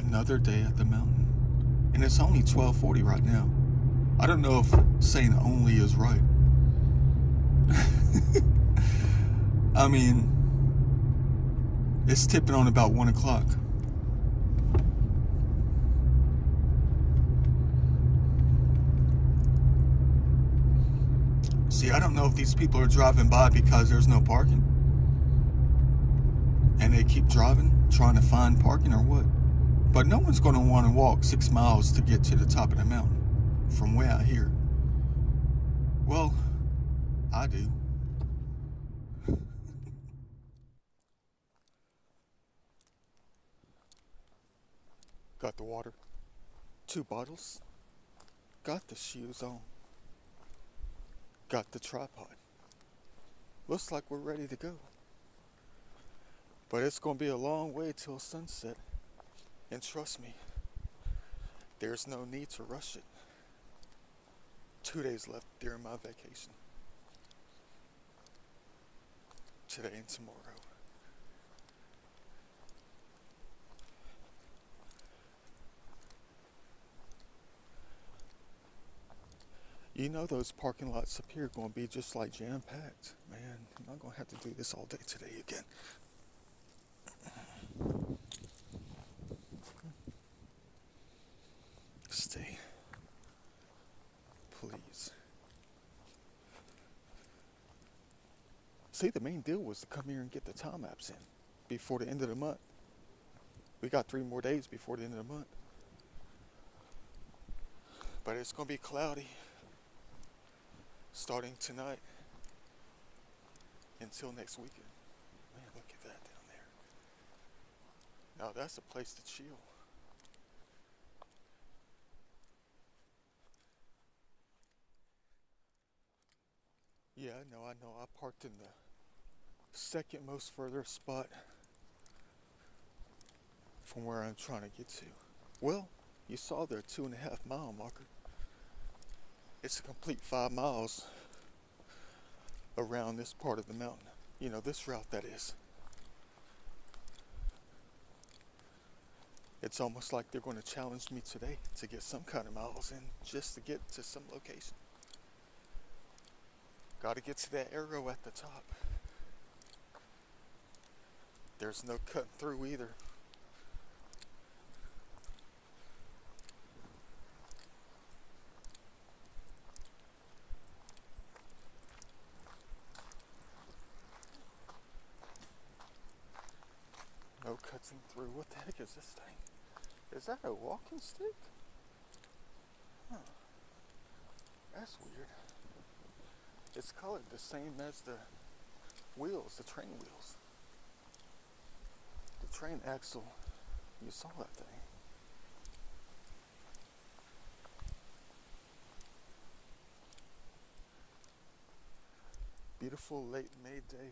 Another day at the mountain. And it's only 12:40 right now. I don't know if saying only is right. I mean, it's tipping on about 1 o'clock. See, I don't know if these people are driving by because there's no parking and they keep driving, trying to find parking or what. But no one's going to want to walk 6 miles to get to the top of the mountain from way out here. Well, I do. Got the water, 2 bottles, got the shoes on, got the tripod. Looks like we're ready to go. But it's going to be a long way till sunset. And trust me, there's no need to rush it. 2 days left during my vacation. Today and tomorrow. You know those parking lots up here are going to be just like jam-packed. Man, I'm not going to have to do this all day today again. Stay. Please. See, the main deal was to come here and get the time lapse in before the end of the month. We got 3 more days before the end of the month. But it's going to be cloudy starting tonight until next weekend. Man, look at that down there. Now that's a place to chill. Yeah, I know. I parked in the second most further spot from where I'm trying to get to. Well, you saw their 2.5 mile marker. It's a complete 5 miles around this part of the mountain. You know, this route that is. It's almost like they're going to challenge me today to get some kind of miles in just to get to some location. Got to get to that arrow at the top. There's no cutting through either. No cutting through. What the heck is this thing? Is that a walking stick? Huh. That's weird. It's colored the same as the wheels, the train wheels. The train axle. You saw that thing. Beautiful late May day.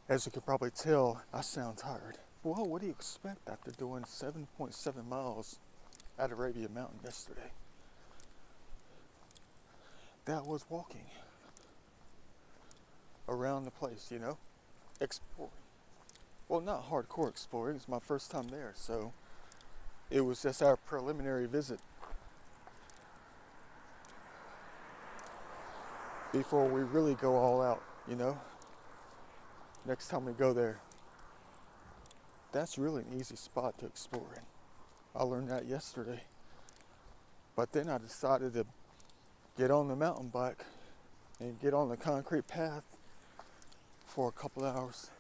As you can probably tell, I sound tired. Well, what do you expect after doing 7.7 miles at Arabia Mountain yesterday? That was walking around the place, you know, exploring. Well, not hardcore exploring, it's my first time there, so it was just our preliminary visit before we really go all out, you know. Next time we go there, that's really an easy spot to explore in. I learned that yesterday. But then I decided to get on the mountain bike and get on the concrete path for a couple hours.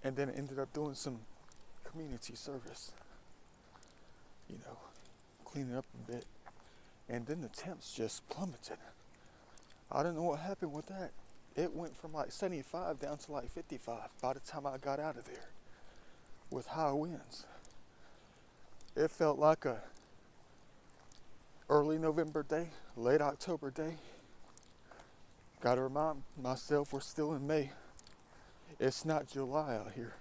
And then ended up doing some community service. You know, cleaning up a bit. And then the temps just plummeted. I don't know what happened with that. It went from like 75 down to like 55 by the time I got out of there with high winds. It felt like a early November day, late October day. Gotta remind myself we're still in May. It's not July out here.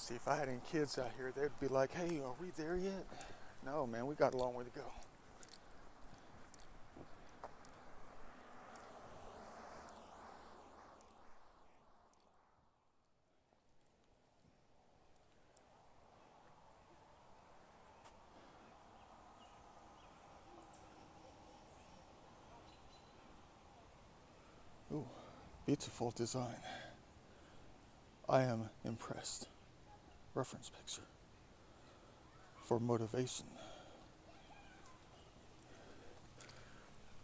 See, if I had any kids out here, they'd be like, hey, are we there yet? No, man, we got a long way to go. Ooh, beautiful design. I am impressed. Reference picture for motivation.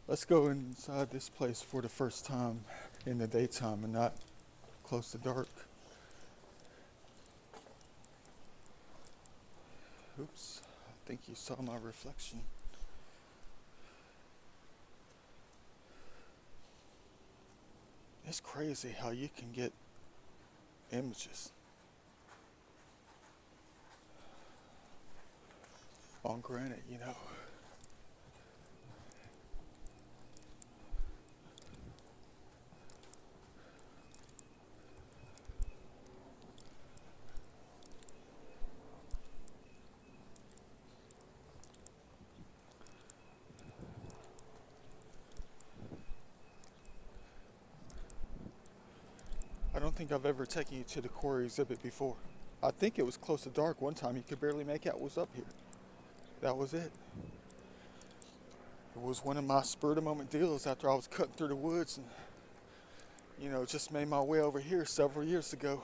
Let's go inside this place for the first time in the daytime and not close to dark. Oops, I think you saw my reflection. It's crazy how you can get images on granite, you know. I don't think I've ever taken you to the quarry exhibit before. I think it was close to dark one time. You could barely make out what was up here. That was it. It was one of my spur of the moment deals after I was cutting through the woods and, you know, just made my way over here several years ago.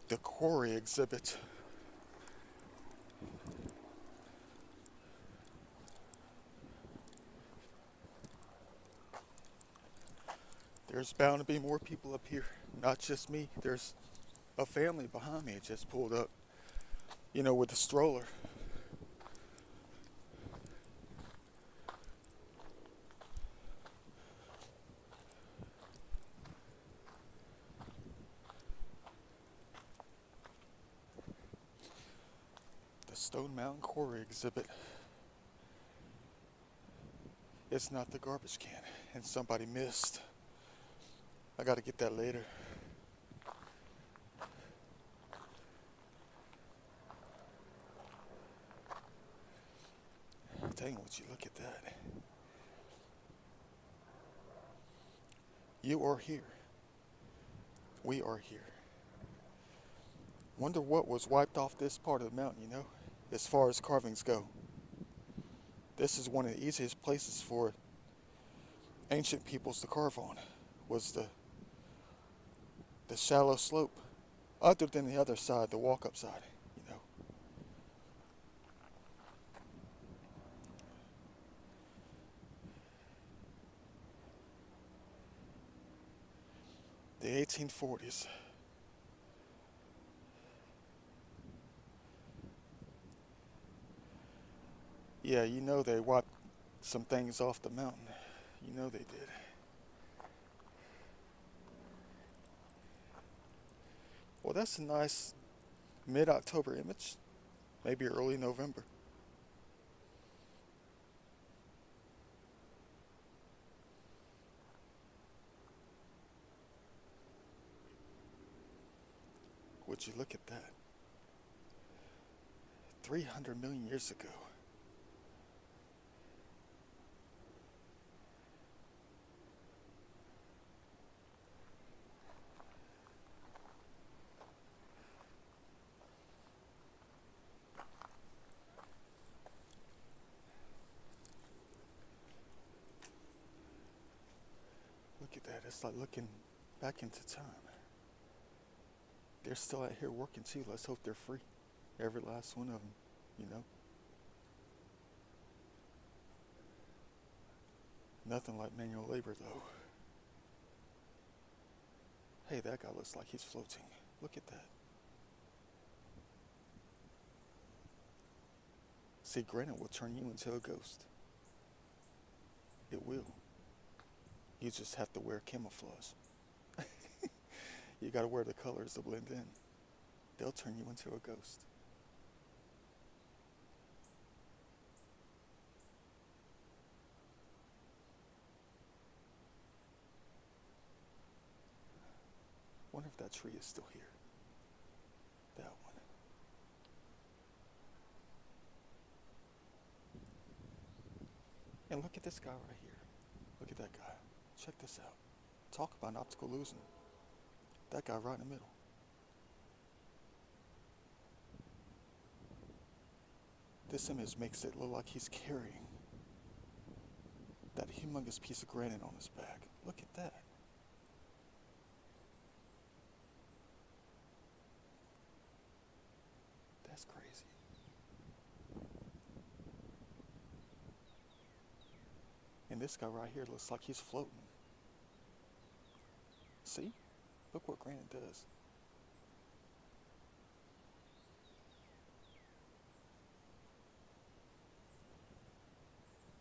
The quarry exhibit. There's bound to be more people up here, not just me. There's a family behind me just pulled up, you know, with a stroller. The Stone Mountain Quarry exhibit. It's not the garbage can, and somebody missed. I gotta get that later. Dang, would you look at that? You are here. We are here. Wonder what was wiped off this part of the mountain, you know, as far as carvings go. This is one of the easiest places for ancient peoples to carve on, was the shallow slope, other than the other side, the walk-up side, you know. The 1840s. Yeah, you know they wiped some things off the mountain. You know they did. Well, that's a nice mid-October image, maybe early November. Would you look at that? 300 million years ago. Look at that. It's like looking back into time. They're still out here working too. Let's hope they're free. Every last one of them, you know. Nothing like manual labor though. Hey, that guy looks like he's floating. Look at that. See, granite will turn you into a ghost. It will. You just have to wear camouflage. You gotta wear the colors to blend in. They'll turn you into a ghost. if that tree is still here. That one. And look at this guy right here. Look at that guy. Check this out. Talk about an optical illusion. That guy right in the middle. This image makes it look like he's carrying that humongous piece of granite on his back. Look at that. That's crazy. And this guy right here looks like he's floating. See? Look what granite does.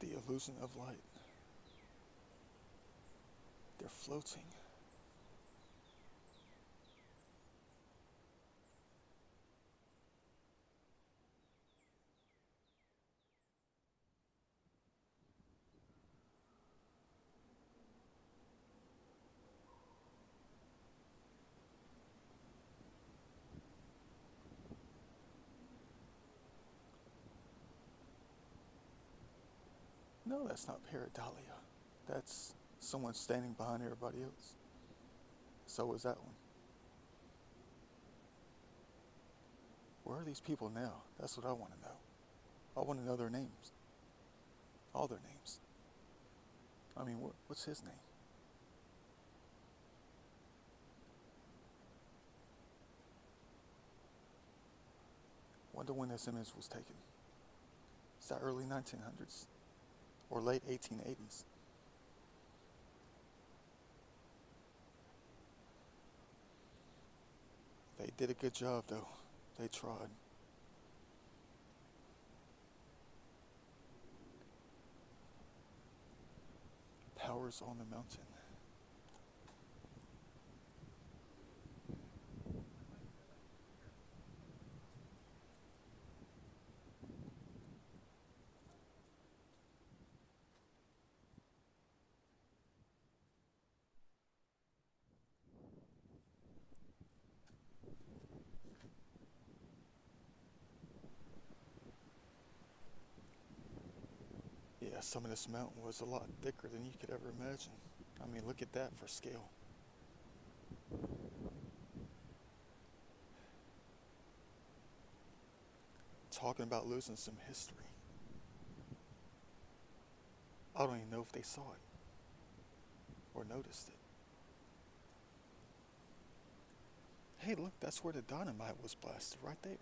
The illusion of light. They're floating. No, that's not pareidolia. That's someone standing behind everybody else. So is that one. Where are these people now? That's what I want to know. I want to know their names. All their names. I mean, what's his name? Wonder when this image was taken. Is that early 1900s or late 1880s? They did a good job though. They tried. Powers on the mountain. Yeah, some of this mountain was a lot thicker than you could ever imagine. I mean, look at that for scale. Talking about losing some history. I don't even know if they saw it or noticed it. Hey, look, that's where the dynamite was blasted, right there.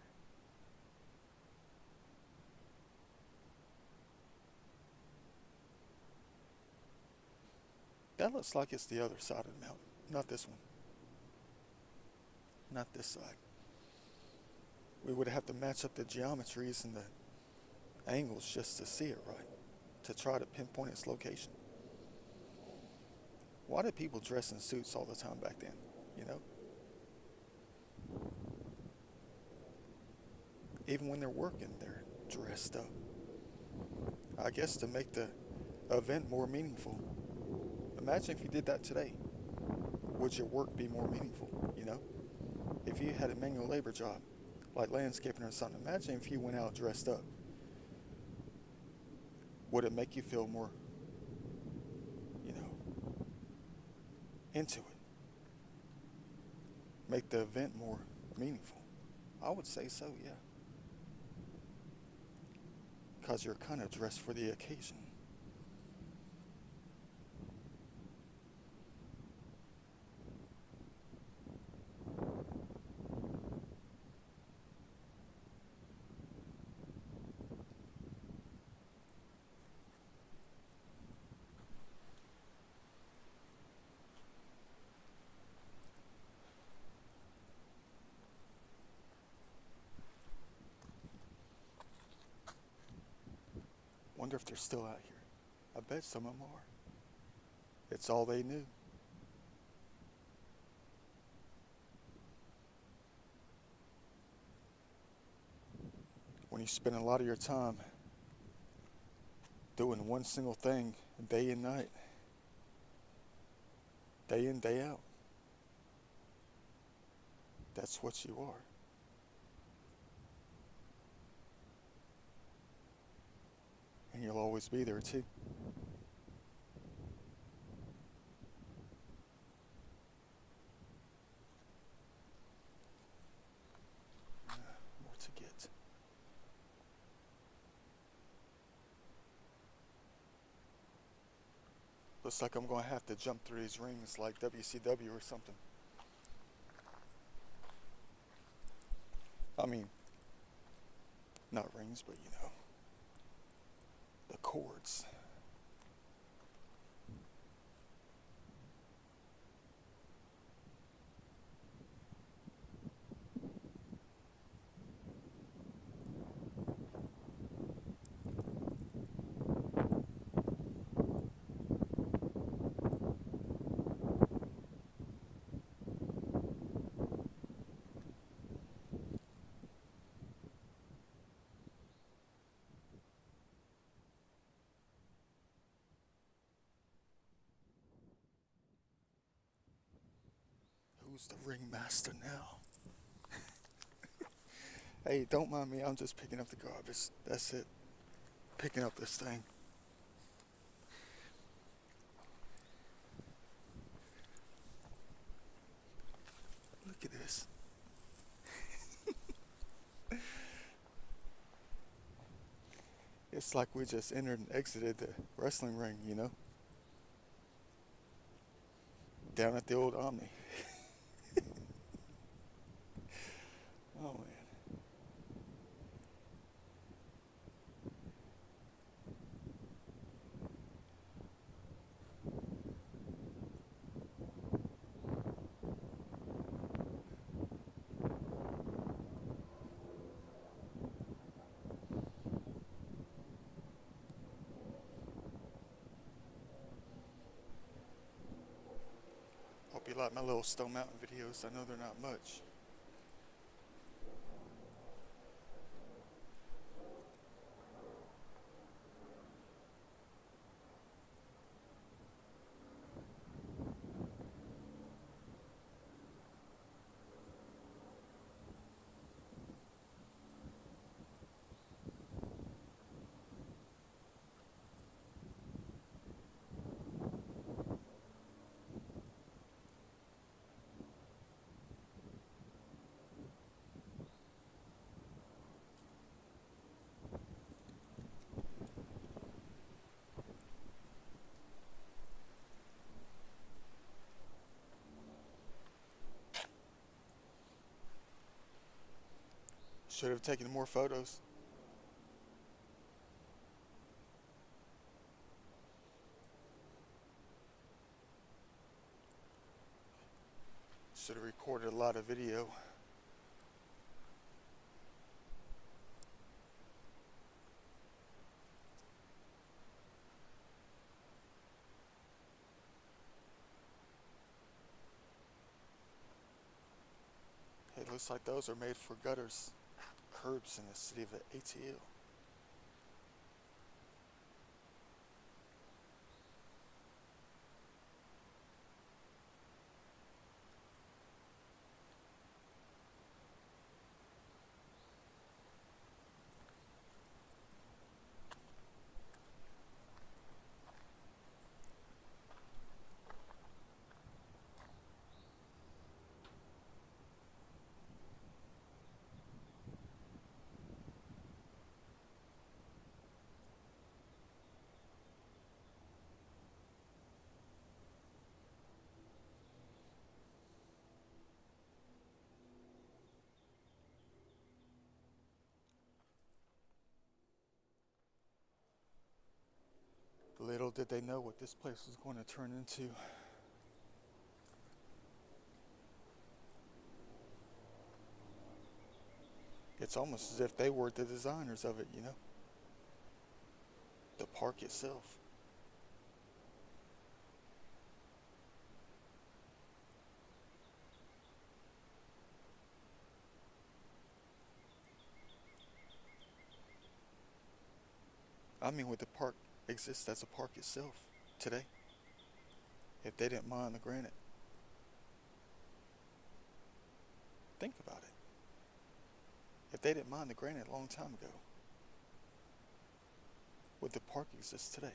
That looks like it's the other side of the mountain, not this one. Not this side. We would have to match up the geometries and the angles just to see it right, to try to pinpoint its location. Why did people dress in suits all the time back then, you know? Even when they're working, they're dressed up. I guess to make the event more meaningful. Imagine if you did that today. Would your work be more meaningful, you know? If you had a manual labor job, like landscaping or something, imagine if you went out dressed up. Would it make you feel more, you know, into it? Make the event more meaningful? I would say so, yeah. Because you're kind of dressed for the occasion. Wonder if they're still out here. I bet some of them are. It's all they knew. When you spend a lot of your time doing one single thing day and night, day in, day out, That's what you are. And you'll always be there too. More to get. Looks like I'm going to have to jump through these rings like WCW or something. I mean, not rings, but you know, the cords. Who's the ringmaster now? Hey, don't mind me, I'm just picking up the garbage. That's it. Picking up this thing. Look at this. It's like we just entered and exited the wrestling ring, you know? Down at the old Omni. Oh man. Hope you like my little Stone Mountain videos. I know they're not much. Should have taken more photos. Should have recorded a lot of video. It looks like those are made for gutters, curbs in the city of ATL. Little did they know what this place was going to turn into. It's almost as if they were the designers of it, you know? The park itself. I mean, would the park exist as a park itself today if they didn't mine the granite? Think about it. If they didn't mind the granite a long time ago, would the park exist today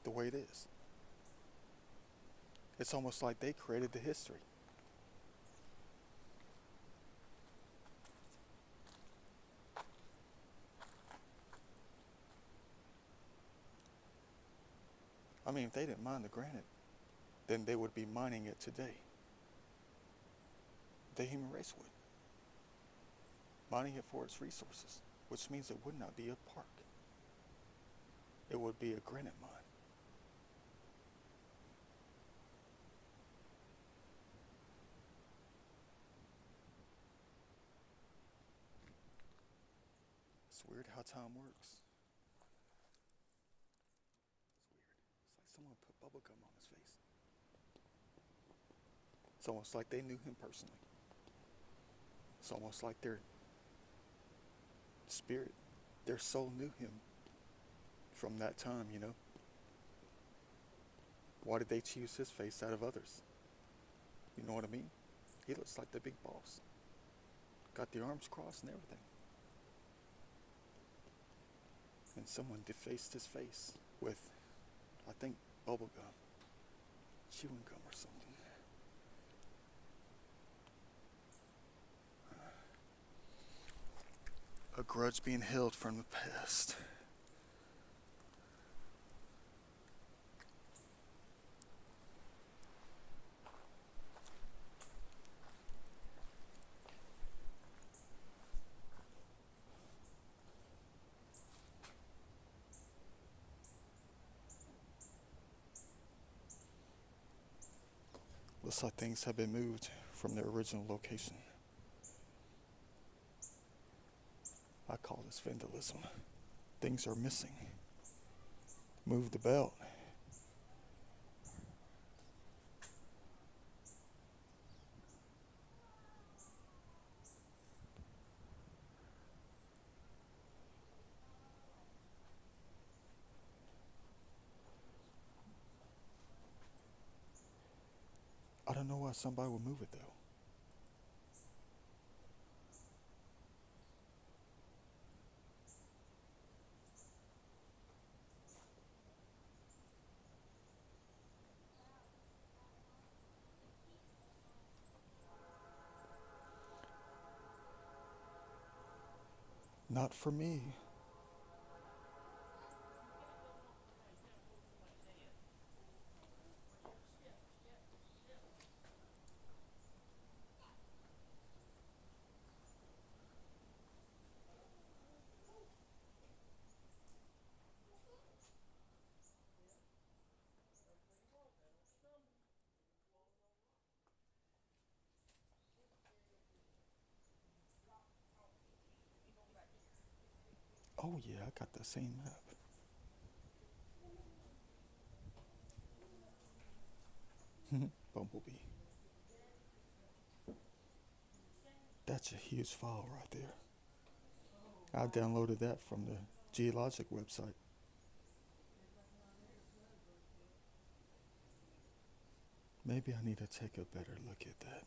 the way it is? It's almost like they created the history. I mean, if they didn't mine the granite, then they would be mining it today. The human race would. Mining it for its resources, which means it would not be a park. It would be a granite mine. It's weird how time works. It's weird. It's like someone put bubble gum on his face. It's almost like they knew him personally. It's almost like their spirit, their soul knew him from that time, you know? Why did they choose his face out of others? You know what I mean? He looks like the big boss. Got the arms crossed and everything. And someone defaced his face with, I think, bubble gum, chewing gum or something. A grudge being held from the past. Looks like things have been moved from their original location. I call this vandalism. Things are missing. Move the belt. I don't know why somebody would move it though. Not for me. Oh yeah, I got the same map. Bumblebee. That's a huge file right there. I downloaded that from the Geologic website. Maybe I need to take a better look at that.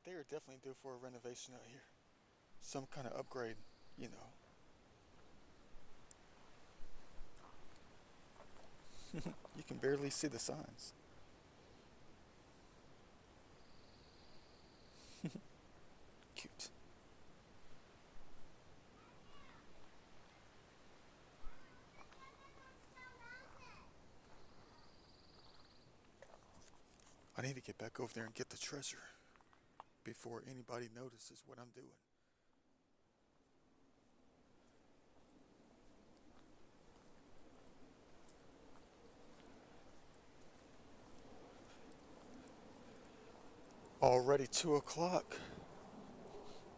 They are definitely due for a renovation out here. Some kind of upgrade, you know. You can barely see the signs. Cute. I need to get back over there and get the treasure before anybody notices what I'm doing. Already 2 o'clock.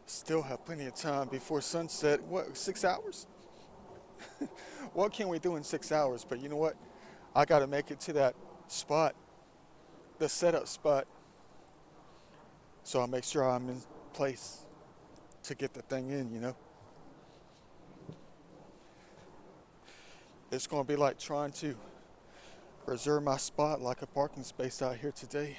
Still have plenty of time before sunset. What, 6 hours? What can we do in 6 hours? But you know what? I gotta make it to that spot, the setup spot. So I'll make sure I'm in place to get the thing in, you know? It's gonna be like trying to reserve my spot like a parking space out here today.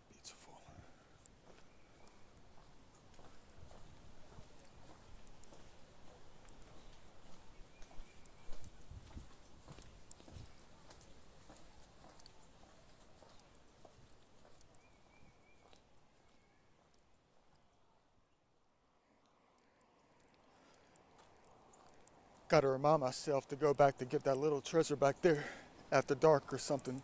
Beautiful. Gotta remind myself to go back to get that little treasure back there after dark or something.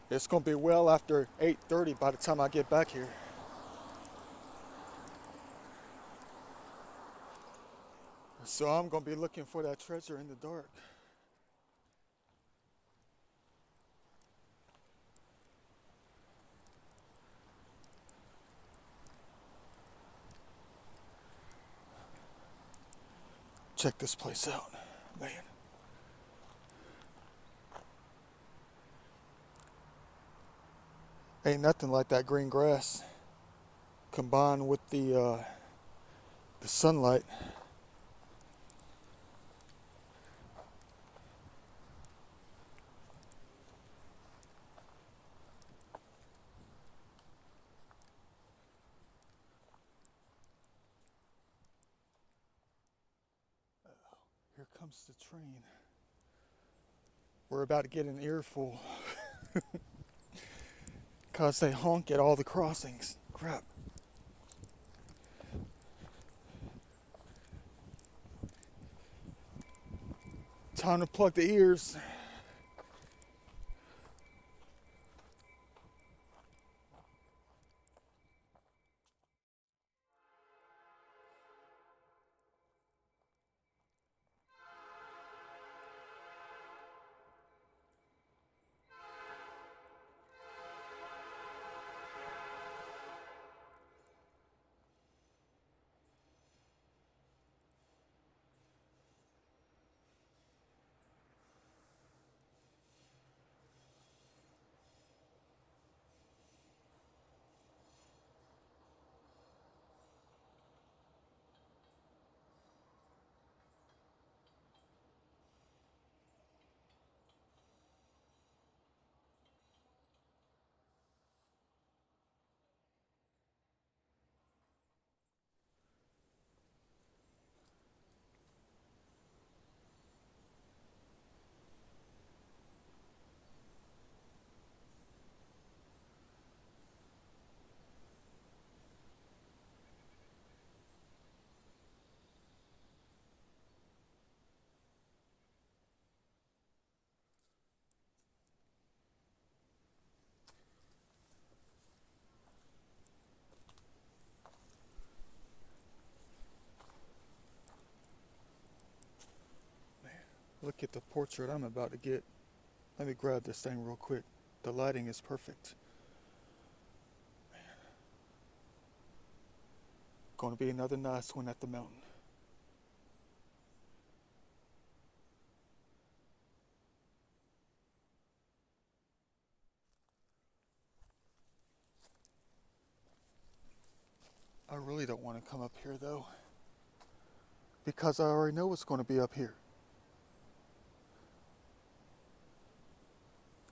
It's gonna be well after 8:30 by the time I get back here. So I'm gonna be looking for that treasure in the dark. Check this place out, man. Ain't nothing like that green grass combined with the sunlight. Here comes the train. We're about to get an earful. Cause they honk at all the crossings. Crap. Time to plug the ears. Look at the portrait I'm about to get. Let me grab this thing real quick. The lighting is perfect. Man. Gonna be another nice one at the mountain. I really don't want to come up here though. because I already know what's going to be up here.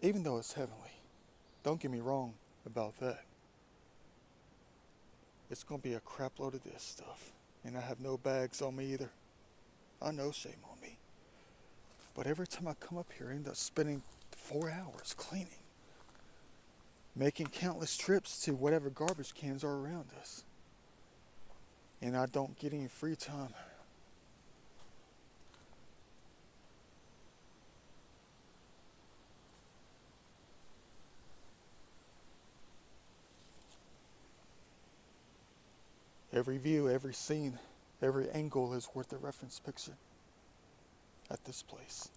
Even though it's heavenly, don't get me wrong about that. It's going to be a crap load of this stuff. And I have no bags on me either. I know, shame on me. But every time I come up here, I end up spending 4 hours cleaning. Making countless trips to whatever garbage cans are around us. And I don't get any free time. Every view, every scene, every angle is worth a reference picture at this place.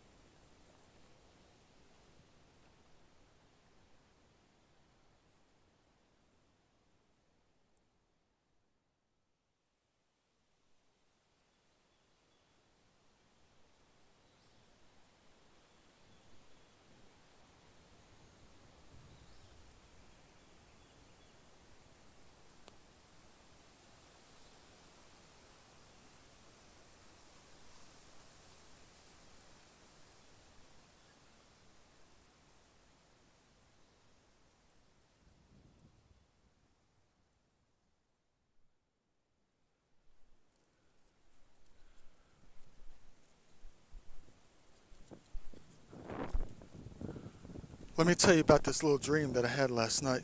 Let me tell you about this little dream that I had last night.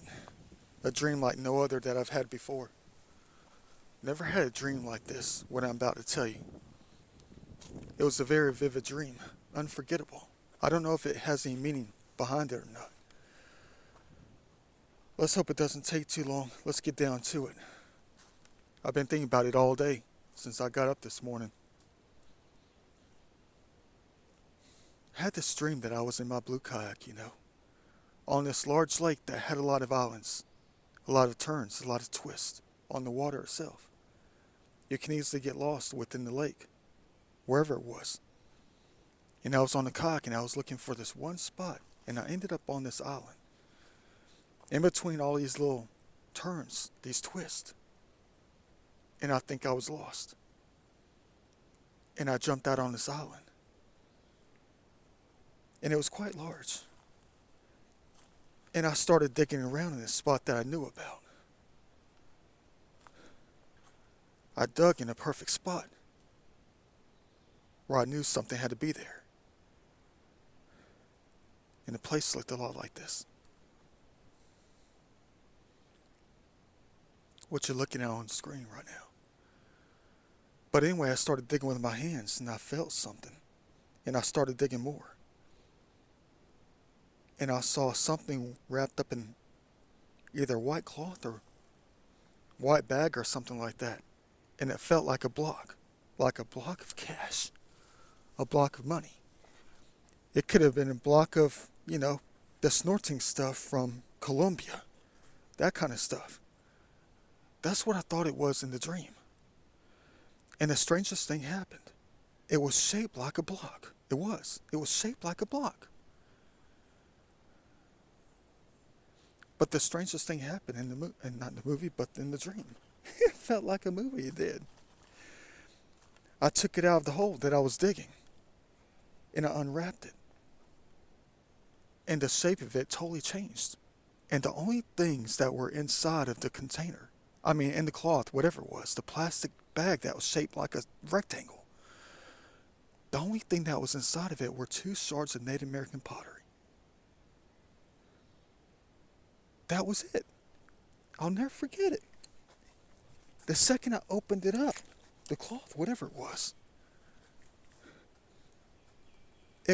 A dream like no other that I've had before. Never had a dream like this, what I'm about to tell you. It was a very vivid dream, unforgettable. I don't know if it has any meaning behind it or not. Let's hope it doesn't take too long. Let's get down to it. I've been thinking about it all day, since I got up this morning. I had this dream that I was in my blue kayak, on this large lake that had a lot of islands, a lot of turns, a lot of twists on the water itself. You can easily get lost within the lake, wherever it was. And I was on the kayak and I was looking for this one spot, and I ended up on this island. In between all these little turns, these twists. And I think I was lost. And I jumped out on this island. And it was quite large. And I started digging around in this spot that I knew about. I dug in a perfect spot where I knew something had to be there. And the place looked a lot like this. What you're looking at on the screen right now. But anyway, I started digging with my hands and I felt something. And I started digging more. And I saw something wrapped up in either white cloth or white bag or something like that. And it felt like a block of cash, a block of money. It could have been a block of, the snorting stuff from Colombia, that kind of stuff. That's what I thought it was in the dream. And the strangest thing happened. It was shaped like a block. It was shaped like a block. But the strangest thing happened in not in the movie, but in the dream. It felt like a movie, it did. I took it out of the hole that I was digging, and I unwrapped it. And the shape of it totally changed. And the only things that were inside of the container, in the cloth, whatever it was, the plastic bag that was shaped like a rectangle, the only thing that was inside of it were 2 shards of Native American pottery. That was it. I'll never forget it. The second I opened it up, the cloth, whatever it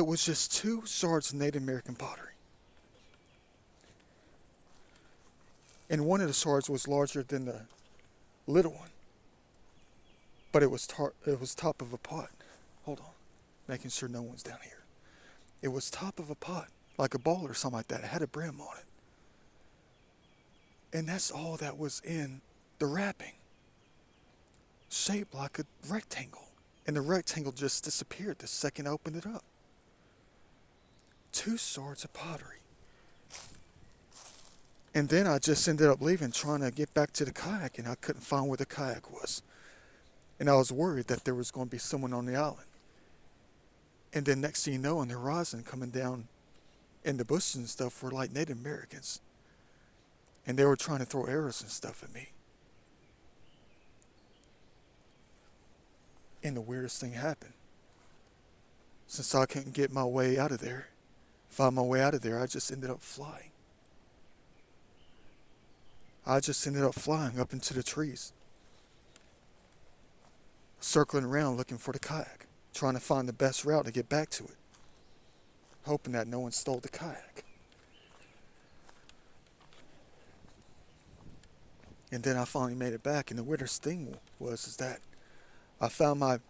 was just 2 shards of Native American pottery. And one of the shards was larger than the little one. But it was top of a pot. Hold on. Making sure no one's down here. It was top of a pot, like a bowl or something like that. It had a brim on it. And that's all that was in the wrapping. Shaped like a rectangle. And the rectangle just disappeared the second I opened it up. 2 shards of pottery. And then I just ended up leaving, trying to get back to the kayak, and I couldn't find where the kayak was. And I was worried that there was going to be someone on the island. And then next thing you know, on the horizon coming down in the bushes and stuff were like Native Americans. And they were trying to throw arrows and stuff at me. And the weirdest thing happened. Since I couldn't get my way out of there, find my way out of there, I just ended up flying. I just ended up flying up into the trees, circling around looking for the kayak, trying to find the best route to get back to it, hoping that no one stole the kayak. And then I finally made it back, and the weirdest thing was that I found my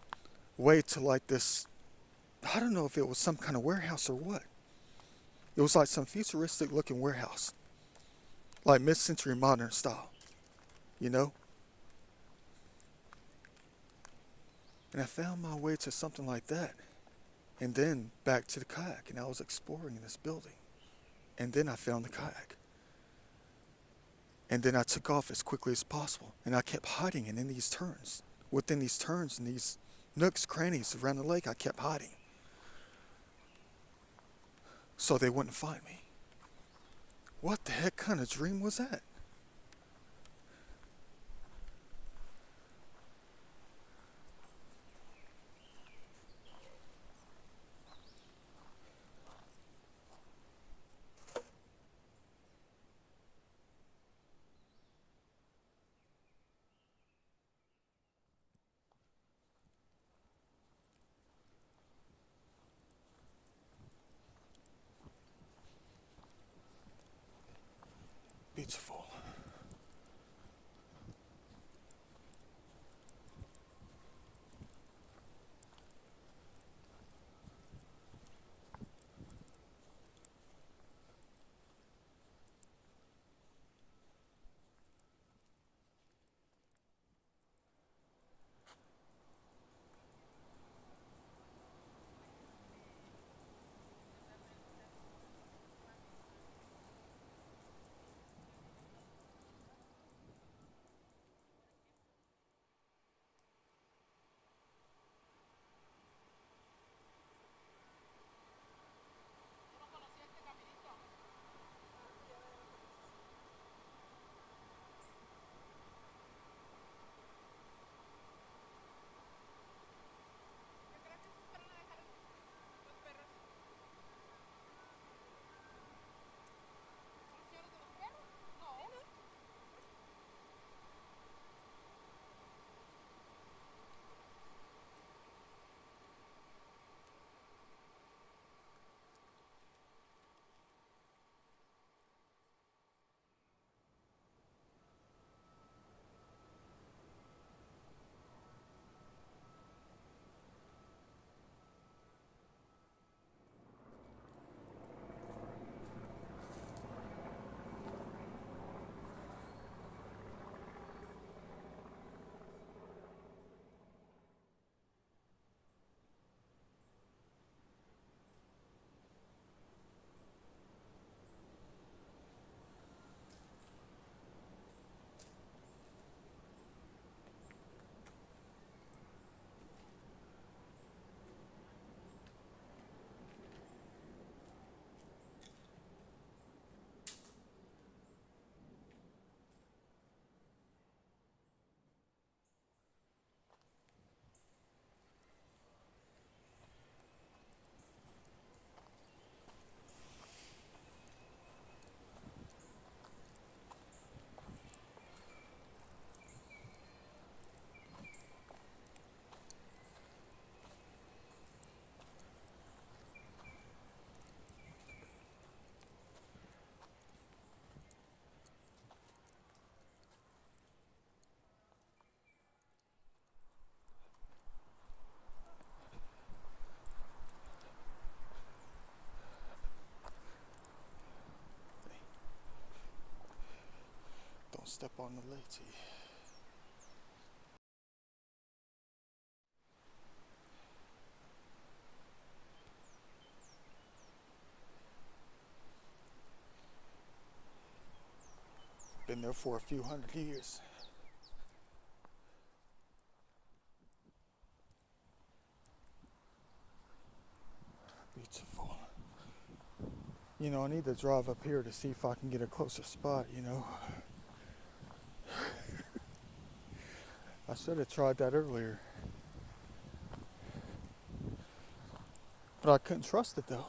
way to like this, I don't know if it was some kind of warehouse or what. It was like some futuristic looking warehouse, like mid-century modern style, you know? And I found my way to something like that, and then back to the kayak, and I was exploring in this building. And then I found the kayak. And then I took off as quickly as possible, and I kept hiding, and in these turns, within these turns and these nooks, crannies around the lake, I kept hiding so they wouldn't find me. What the heck kind of dream was that? Beautiful. Don't step on the lady. Been there for a few hundred years. You know, I need to drive up here to see if I can get a closer spot, you know. I should have tried that earlier. But I couldn't trust it though.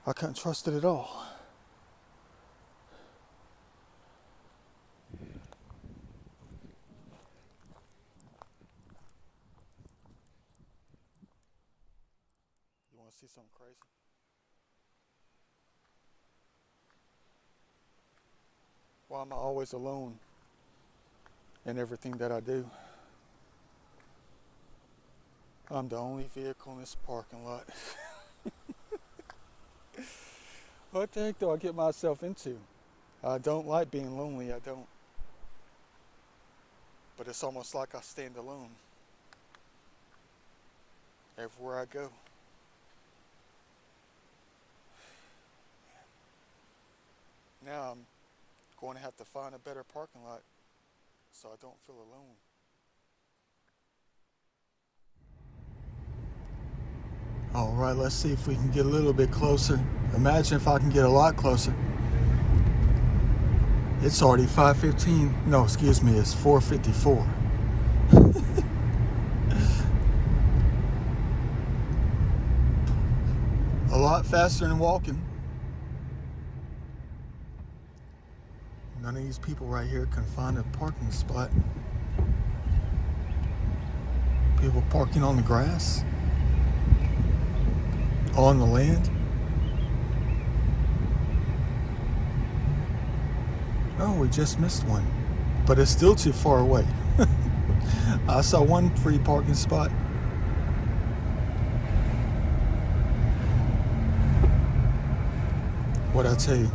I couldn't trust it at all. You want to see something crazy? Why am I always alone in everything that I do? I'm the only vehicle in this parking lot. What the heck do I get myself into? I don't like being lonely, I don't. But it's almost like I stand alone everywhere I go. Now I'm going to have to find a better parking lot so I don't feel alone. All right, let's see if we can get a little bit closer. Imagine if I can get a lot closer. It's already 5:15. No, excuse me, it's 4:54. A lot faster than walking. None of these people right here can find a parking spot. People parking on the grass, on the land. Oh, we just missed one, but it's still too far away. I saw one free parking spot. What'd I tell you?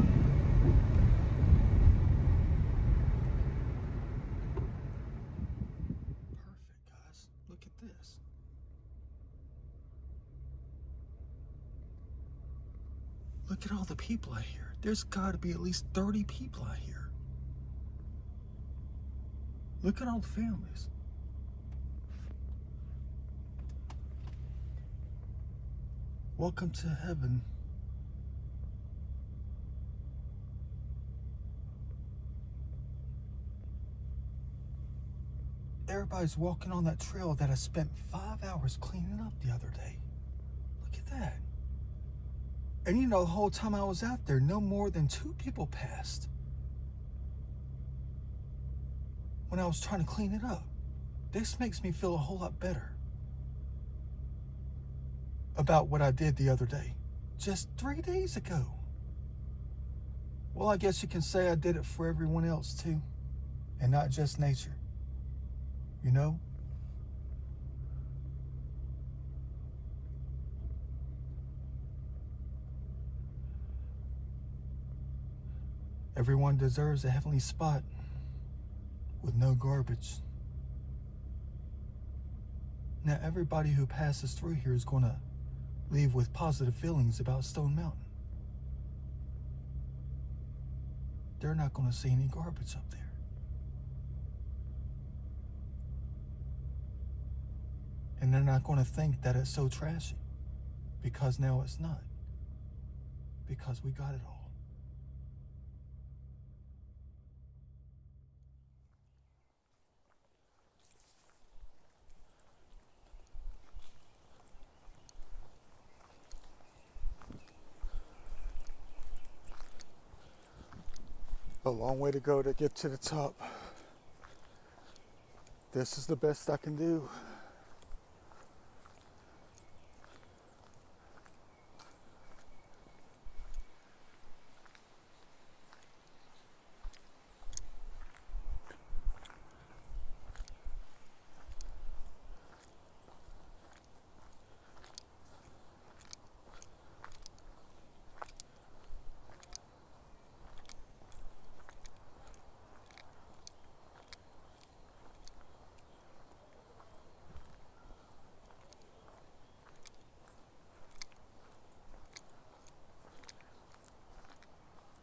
Perfect, guys. Look at this. Look at all the people out here. There's got to be at least 30 people out here. Look at all the families. Welcome to heaven. Everybody's walking on that trail that I spent 5 hours cleaning up the other day. Look at that. And you know, the whole time I was out there, no more than 2 people passed when I was trying to clean it up. This makes me feel a whole lot better about what I did the other day, just 3 days ago. Well, I guess you can say I did it for everyone else too, and not just nature, you know? Everyone deserves a heavenly spot with no garbage. Now, everybody who passes through here is going to leave with positive feelings about Stone Mountain. They're not going to see any garbage up there. And they're not going to think that it's so trashy, because now it's not. Because we got it all. A long way to go to get to the top. This is the best I can do.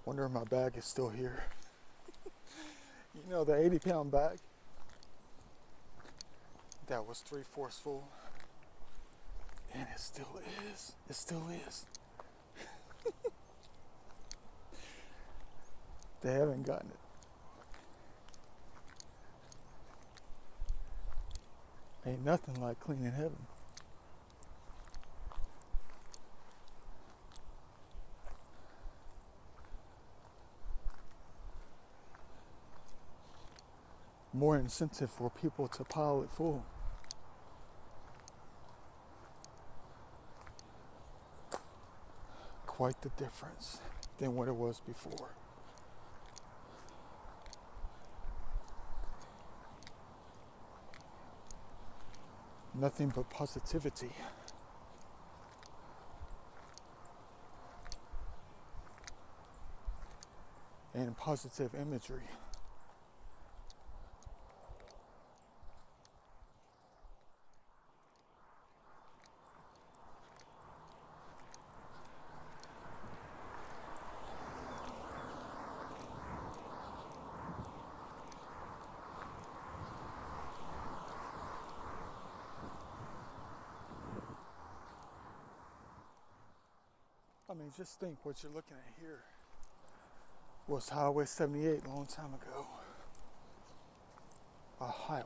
Wonder if my bag is still here. You know, the 80-pound bag that was 3/4 full, and it still is. It still is. They haven't gotten it. Ain't nothing like cleaning heaven. More incentive for people to pile it full. Quite the difference than what it was before. Nothing but positivity. And positive imagery. I mean, just think what you're looking at here was Highway 78 a long time ago. A highway.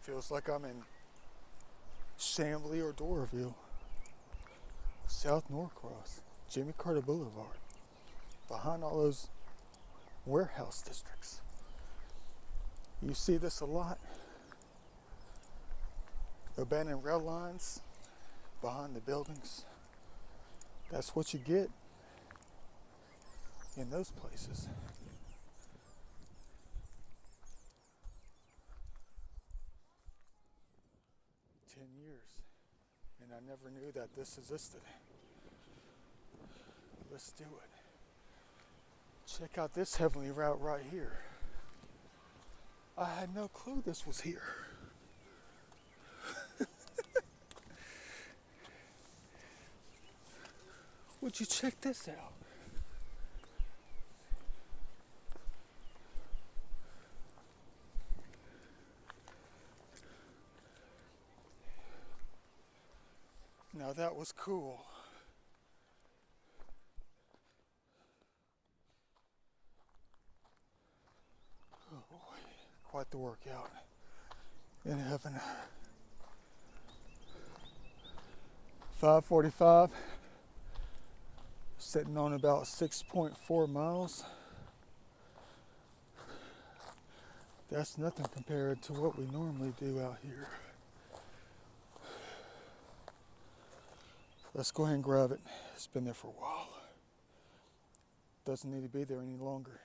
Feels like I'm in Chamblee or Doraville, South Norcross, Jimmy Carter Boulevard, behind all those warehouse districts. You see this a lot. Abandoned rail lines behind the buildings. That's what you get in those places. Years, and I never knew that this existed. Let's do it. Check out this heavenly route right here. I had no clue this was here. Would you check this out? Now that was cool. Oh, quite the workout in heaven. 5:45, sitting on about 6.4 miles. That's nothing compared to what we normally do out here. Let's go ahead and grab it. It's been there for a while. Doesn't need to be there any longer.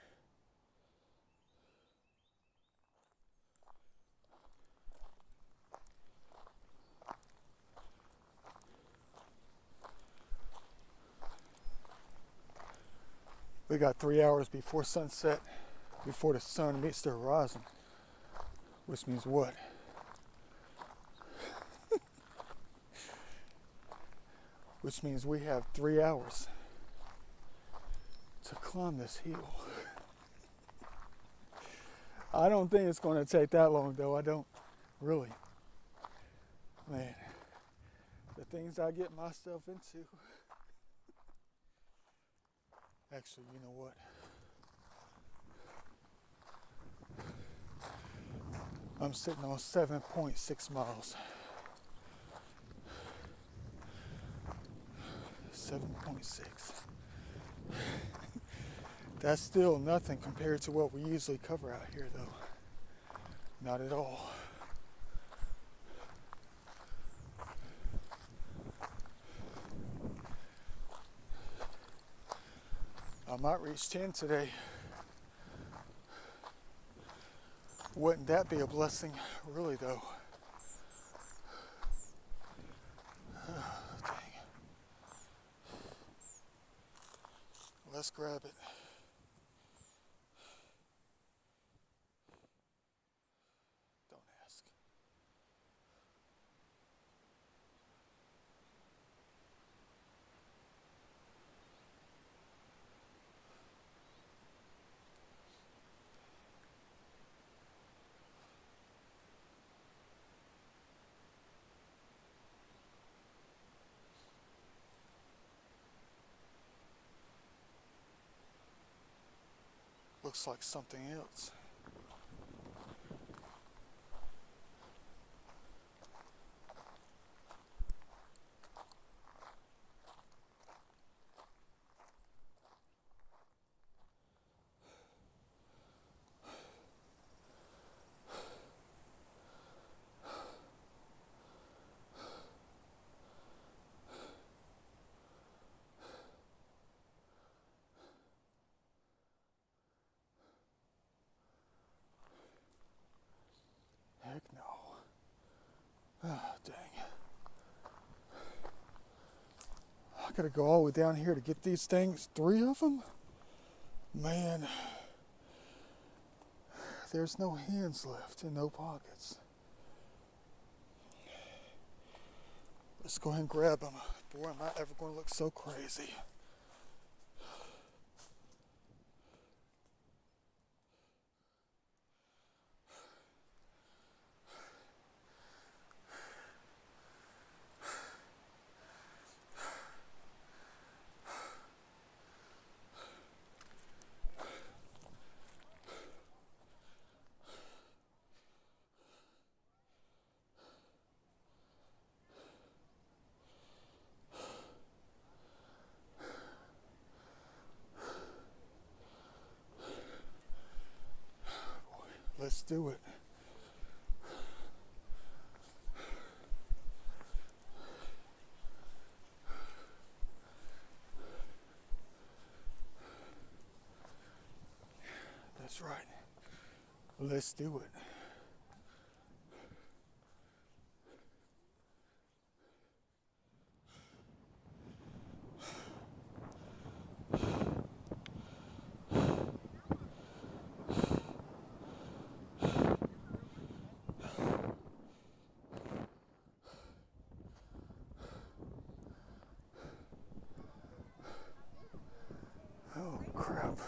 We got 3 hours before sunset, before the sun meets the horizon, which means what? Which means we have 3 hours to climb this hill. I don't think it's going to take that long, though. I don't really. Man, the things I get myself into. Actually, you know what? I'm sitting on 7.6 miles. 7.6. That's still nothing compared to what we usually cover out here, though. Not at all. I might reach 10 today. Wouldn't that be a blessing, really, though? Dang. Let's grab it. looks like something else. Heck no. Ah, dang. I gotta go all the way down here to get these things, 3 of them? Man, there's no hands left and no pockets. Let's go ahead and grab them. Boy, am I ever going to look so crazy. Let's do it. That's right. Let's do it. Oh, crap.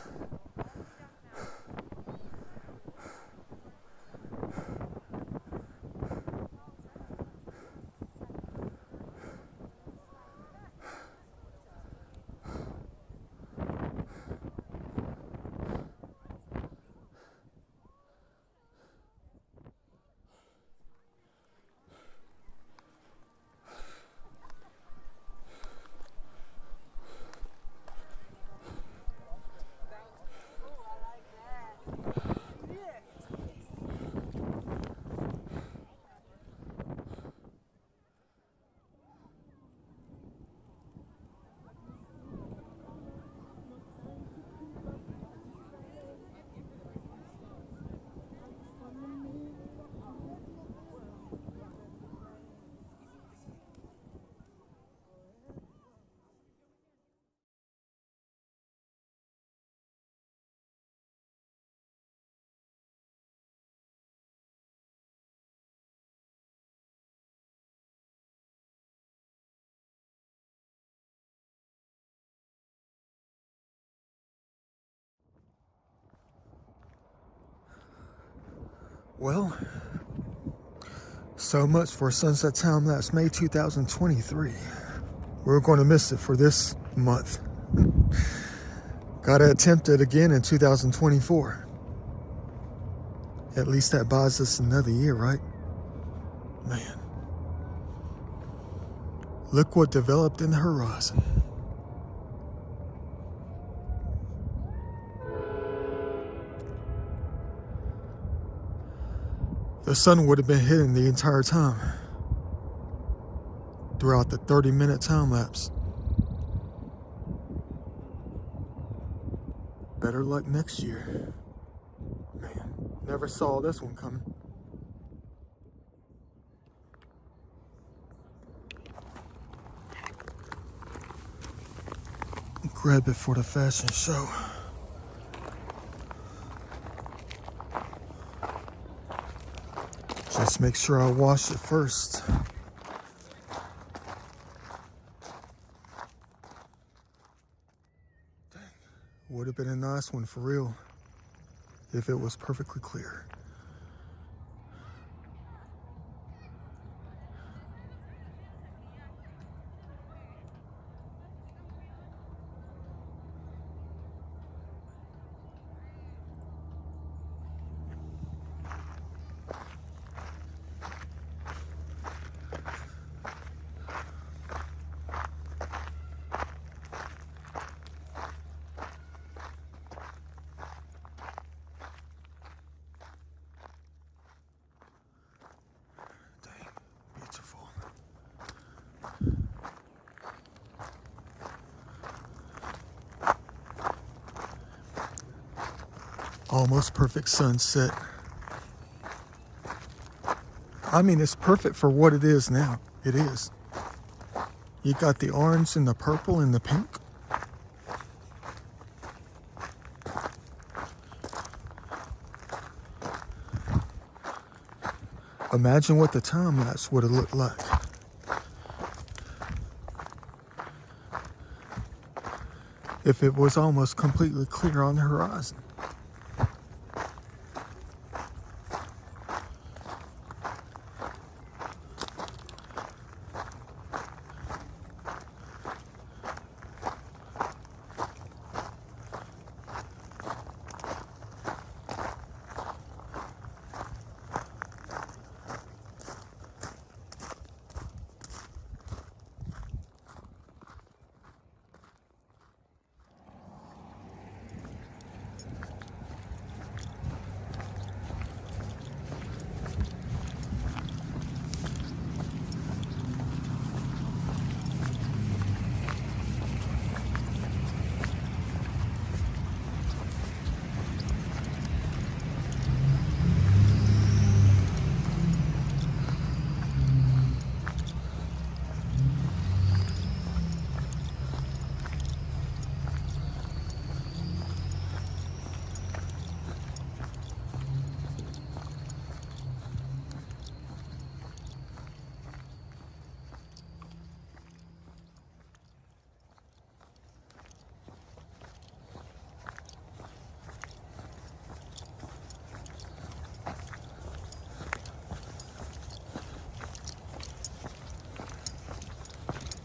Well, so much for Sunset Time Lapse May 2023. We're going to miss it for this month. Gotta attempt it again in 2024. At least that buys us another year, right? Man. Look what developed in the horizon. The sun would have been hidden the entire time throughout the 30-minute time lapse. Better luck next year. Man, never saw this one coming. Grab it for the fashion show. Just make sure I wash it first. Dang, would have been a nice one for real if it was perfectly clear. Almost perfect sunset. I mean, it's perfect for what it is now. It is. You got the orange and the purple and the pink. Imagine what the time lapse would have looked like. If it was almost completely clear on the horizon.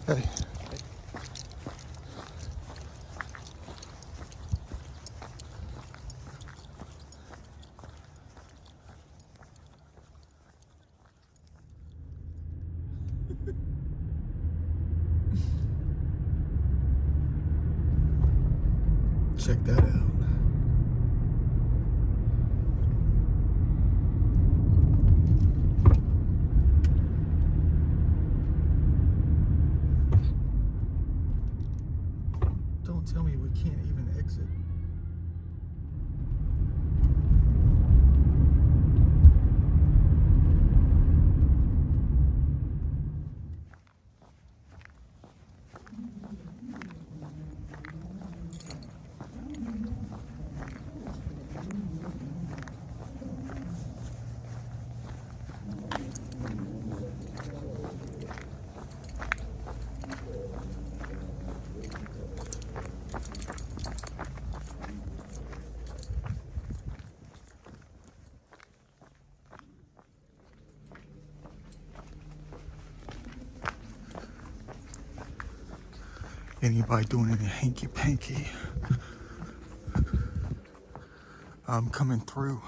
Hey. Check that out. Don't tell me we can't even exit. Anybody doing any hanky panky? I'm coming through.